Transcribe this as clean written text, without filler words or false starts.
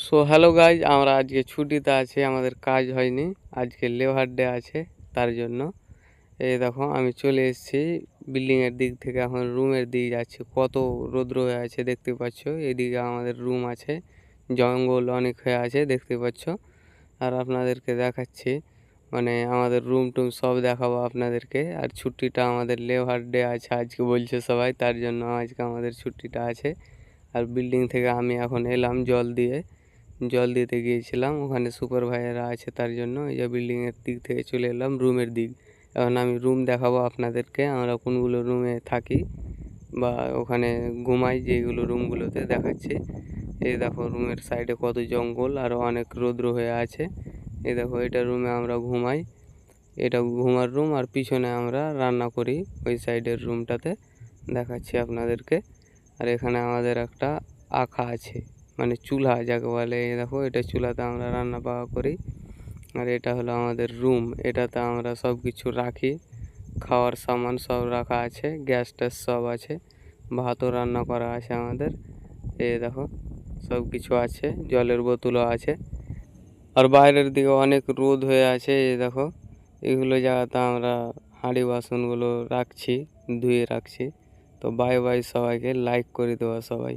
So hello guys, আমরা আজকে ছুটিতে আছি, আমাদের কাজ হয়নি। আজকে লেবার ডে আছে, তার জন্য এই দেখো আমি চলে এসেছি বিল্ডিংয়ের দিক থেকে। এখন রুমের দিকে যাচ্ছি। কত রৌদ্র হয়ে আছে দেখতে পাচ্ছ। এদিকে আমাদের রুম আছে, জঙ্গল অনেক হয়ে আছে দেখতে পাচ্ছ। আর আপনাদেরকে দেখাচ্ছি, মানে আমাদের রুম টুম সব দেখাবো আপনাদেরকে। আর ছুটিটা আমাদের লেবার ডে আছে আজকে বলছে সবাই, তার জন্য আজকে আমাদের ছুটিটা আছে। আর বিল্ডিং থেকে আমি এখন এলাম জল দিতে গিয়েছিলাম, ওখানে সুপারভাইজাররা আছে, তার জন্য এই যে বিল্ডিংয়ের দিক থেকে চলে এলাম রুমের দিক। এখন আমি রুম দেখাবো আপনাদেরকে, আমরা কোনগুলো রুমে থাকি বা ওখানে ঘুমাই, যেগুলো রুমগুলোতে দেখাচ্ছি। এই দেখো রুমের সাইডে কত জঙ্গল আর অনেক রৌদ্র হয়ে আছে। এই দেখো এটা রুমে আমরা ঘুমাই, এটা ঘুমার রুম। আর পিছনে আমরা রান্না করি ওই সাইডের রুমটাতে, দেখাচ্ছি আপনাদেরকে। আর এখানে আমাদের একটা আখা আছে, মানে চুলা যাকে বলে। এই দেখো এটা চুলাতে আমরা রান্না বান্না করি। আর এটা হলো আমাদের রুম, এটাতে আমরা সব কিছু রাখি, খাওয়ার সামান সব রাখা আছে, গ্যাস ট্যাস সব আছে, ভাতও রান্না করা আছে আমাদের। এই দেখো সব কিছু আছে, জলের বোতলও আছে। আর বাইরের দিকে অনেক রোদ হয়ে আছে। এই দেখো এগুলো জায়গাতে আমরা হাঁড়ি বাসনগুলো রাখছি, ধুয়ে রাখছি। তো বাই বাই, সবাইকে লাইক করে দেওয়া সবাই।